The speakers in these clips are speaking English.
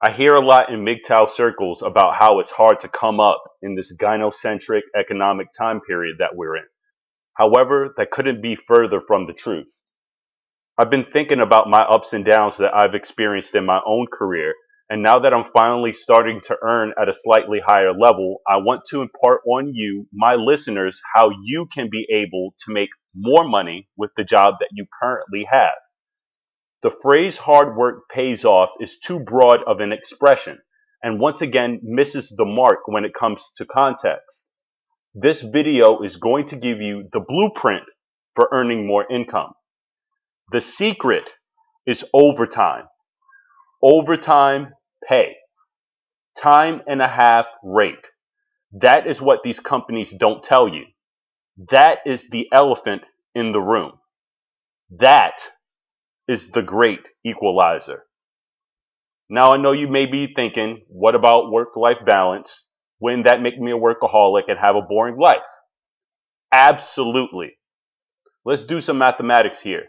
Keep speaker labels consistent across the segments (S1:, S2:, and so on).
S1: I hear a lot in MGTOW circles about how it's hard to come up in this gynocentric economic time period that we're in. However, that couldn't be further from the truth. I've been thinking about my ups and downs that I've experienced in my own career, and now that I'm finally starting to earn at a slightly higher level, I want to impart on you, my listeners, how you can be able to make more money with the job that you currently have. The phrase hard work pays off is too broad of an expression, and once again misses the mark when it comes to context. This video is going to give you the blueprint for earning more income. The secret is overtime. Overtime pay. Time and a half rate. That is what these companies don't tell you. That is the elephant in the room. That is the great equalizer. Now, I know you may be thinking, what about work-life balance? Wouldn't that make me a workaholic and have a boring life? Absolutely. Let's do some mathematics here.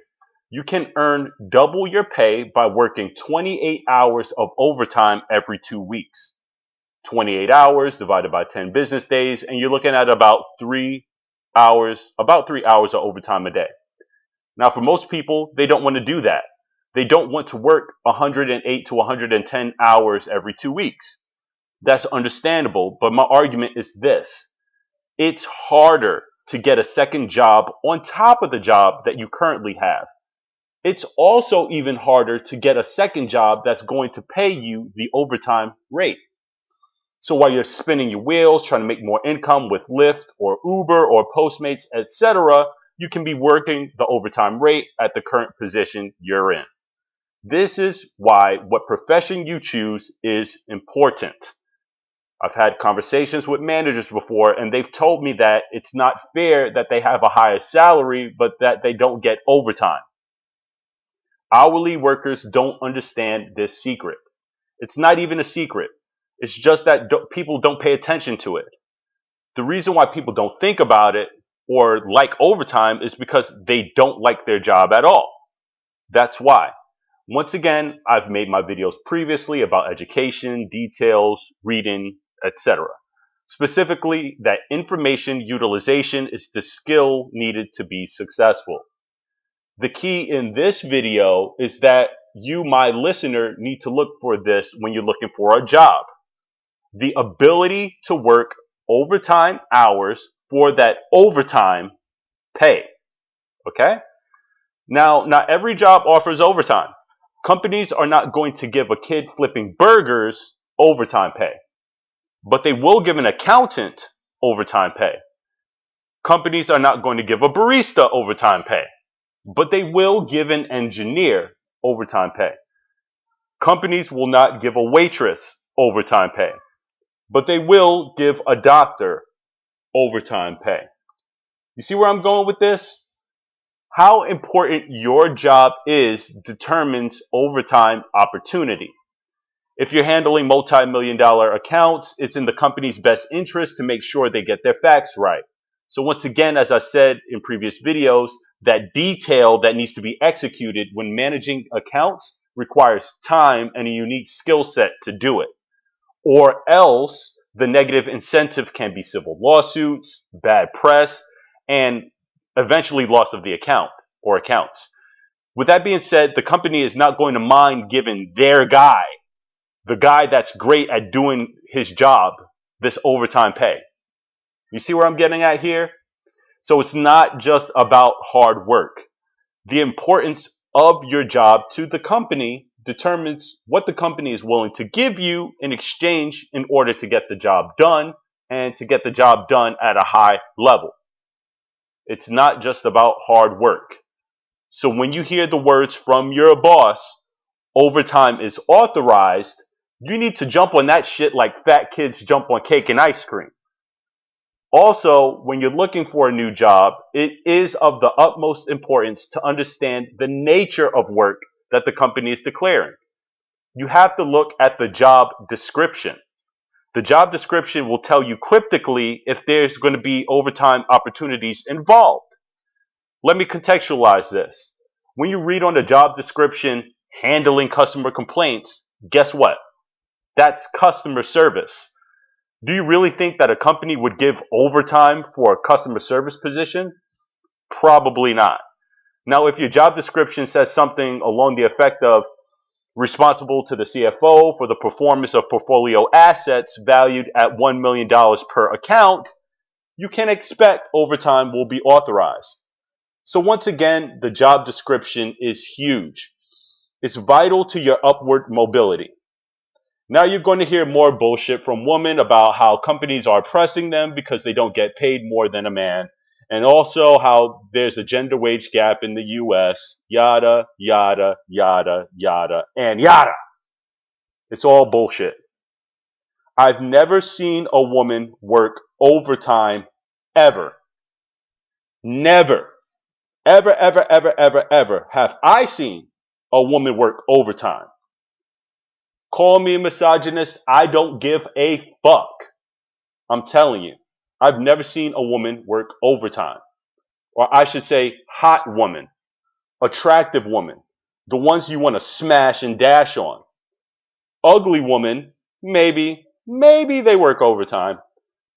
S1: You can earn double your pay by working 28 hours of overtime every 2 weeks. 28 hours divided by 10 business days, and you're looking at about 3 hours of overtime a day. Now, for most people, they don't want to do that. They don't want to work 108 to 110 hours every 2 weeks. That's understandable, but my argument is this. It's harder to get a second job on top of the job that you currently have. It's also even harder to get a second job that's going to pay you the overtime rate. So while you're spinning your wheels, trying to make more income with Lyft or Uber or Postmates, etc., you can be working the overtime rate at the current position you're in. This is why what profession you choose is important. I've had conversations with managers before, and they've told me that it's not fair that they have a higher salary, but that they don't get overtime. Hourly workers don't understand this secret. It's not even a secret. It's just that people don't pay attention to it. The reason why people don't think about it or like overtime is because they don't like their job at all. That's why. Once again, I've made my videos previously about education, details, reading, etc. Specifically, that information utilization is the skill needed to be successful. The key in this video is that you, my listener, need to look for this when you're looking for a job. The ability to work overtime hours for that overtime pay. Okay? Now, not every job offers overtime. Companies are not going to give a kid flipping burgers overtime pay, but they will give an accountant overtime pay. Companies are not going to give a barista overtime pay, but they will give an engineer overtime pay. Companies will not give a waitress overtime pay, but they will give a doctor overtime pay. You see where I'm going with this? How important your job is determines overtime opportunity. If you're handling multi-million-dollar accounts, it's in the company's best interest to make sure they get their facts right. So once again, as I said in previous videos, that detail that needs to be executed when managing accounts requires time and a unique skill set to do it. Or else the negative incentive can be civil lawsuits, bad press, and eventually loss of the account or accounts. With that being said, the company is not going to mind giving their guy, the guy that's great at doing his job, this overtime pay. You see where I'm getting at here? So it's not just about hard work. The importance of your job to the company determines what the company is willing to give you in exchange in order to get the job done and to get the job done at a high level. It's not just about hard work. So when you hear the words from your boss, overtime is authorized, you need to jump on that shit like fat kids jump on cake and ice cream. Also, when you're looking for a new job, it is of the utmost importance to understand the nature of work that the company is declaring. You have to look at the job description. The job description will tell you cryptically if there's going to be overtime opportunities involved. Let me contextualize this. When you read on the job description, handling customer complaints, guess what? That's customer service. Do you really think that a company would give overtime for a customer service position? Probably not. Now, if your job description says something along the effect of responsible to the CFO for the performance of portfolio assets valued at $1 million per account, you can expect overtime will be authorized. So once again, the job description is huge. It's vital to your upward mobility. Now you're going to hear more bullshit from women about how companies are oppressing them because they don't get paid more than a man. And also how there's a gender wage gap in the US, yada, yada, yada, yada, and yada. It's all bullshit. I've never seen a woman work overtime ever. Never. Ever, ever, ever, ever, ever have I seen a woman work overtime. Call me a misogynist. I don't give a fuck. I'm telling you. I've never seen a woman work overtime. Or I should say, hot woman, attractive woman, the ones you want to smash and dash on. Ugly woman, maybe they work overtime,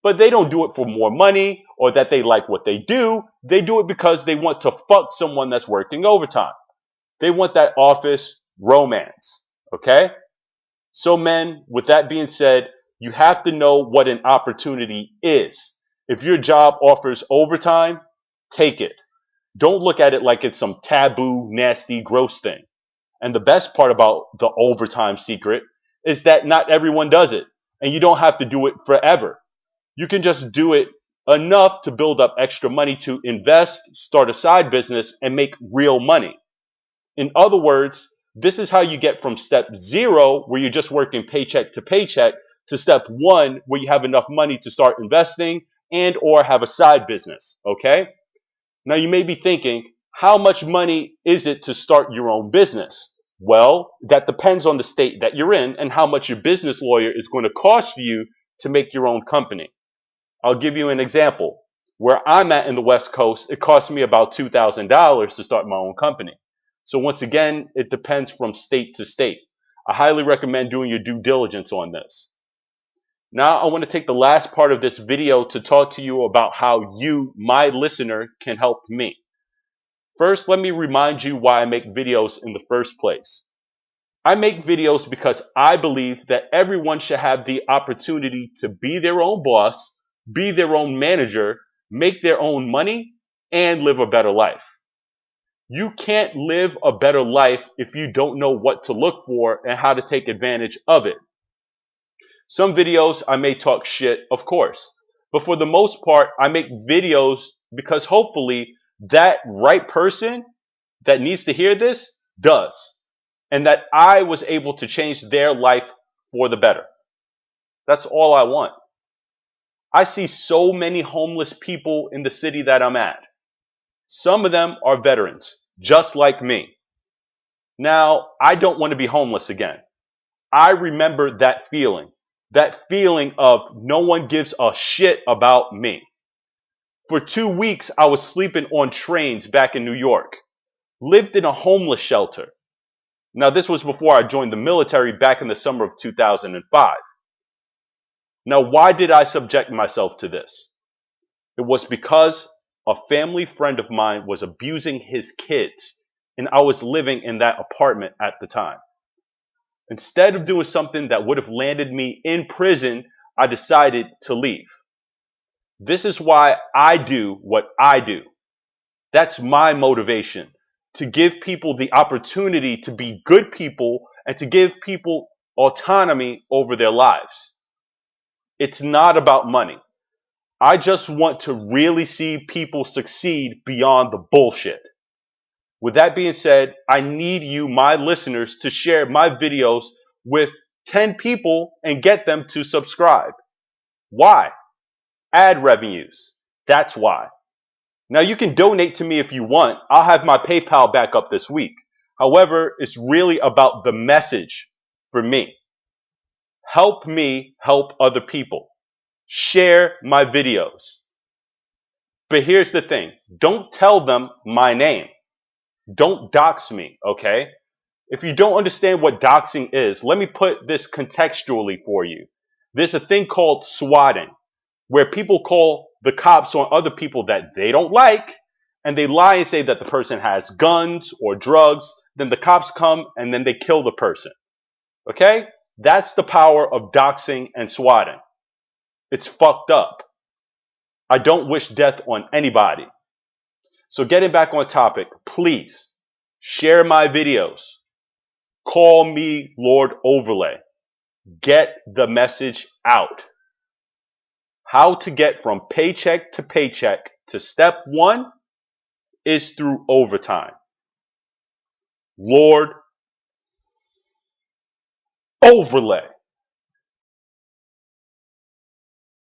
S1: but they don't do it for more money or that they like what they do. They do it because they want to fuck someone that's working overtime. They want that office romance. Okay? So men, with that being said, you have to know what an opportunity is. If your job offers overtime, take it. Don't look at it like it's some taboo, nasty, gross thing. And the best part about the overtime secret is that not everyone does it. And you don't have to do it forever. You can just do it enough to build up extra money to invest, start a side business, and make real money. In other words, this is how you get from step 0, where you're just working paycheck to paycheck, to step 1, where you have enough money to start investing and or have a side business. Okay? Now you may be thinking, how much money is it to start your own business? Well, that depends on the state that you're in and how much your business lawyer is going to cost you to make your own company. I'll give you an example. Where I'm at in the West Coast, it cost me about $2,000 to start my own company. So once again, it depends from state to state. I highly recommend doing your due diligence on this. Now I want to take the last part of this video to talk to you about how you, my listener, can help me. First, let me remind you why I make videos in the first place. I make videos because I believe that everyone should have the opportunity to be their own boss, be their own manager, make their own money, and live a better life. You can't live a better life if you don't know what to look for and how to take advantage of it. Some videos I may talk shit, of course, but for the most part, I make videos because hopefully that right person that needs to hear this does, and that I was able to change their life for the better. That's all I want. I see so many homeless people in the city that I'm at. Some of them are veterans, just like me. Now, I don't want to be homeless again. I remember that feeling of no one gives a shit about me. For 2 weeks, I was sleeping on trains back in New York, lived in a homeless shelter. Now, this was before I joined the military back in the summer of 2005. Now, why did I subject myself to this? It was because a family friend of mine was abusing his kids, and I was living in that apartment at the time. Instead of doing something that would have landed me in prison, I decided to leave. This is why I do what I do. That's my motivation, to give people the opportunity to be good people and to give people autonomy over their lives. It's not about money. I just want to really see people succeed beyond the bullshit. With that being said, I need you, my listeners, to share my videos with 10 people and get them to subscribe. Why? Ad revenues. That's why. Now you can donate to me if you want. I'll have my PayPal back up this week. However, it's really about the message for me. Help me help other people. Share my videos. But here's the thing. Don't tell them my name. Don't dox me, okay? If you don't understand what doxing is, let me put this contextually for you. There's a thing called swatting, where people call the cops on other people that they don't like, and they lie and say that the person has guns or drugs. Then the cops come and then they kill the person. Okay? That's the power of doxing and swatting. It's fucked up. I don't wish death on anybody. So getting back on topic, please share my videos. Call me Lord Overlay. Get the message out. How to get from paycheck to paycheck to step one is through overtime. Lord Overlay.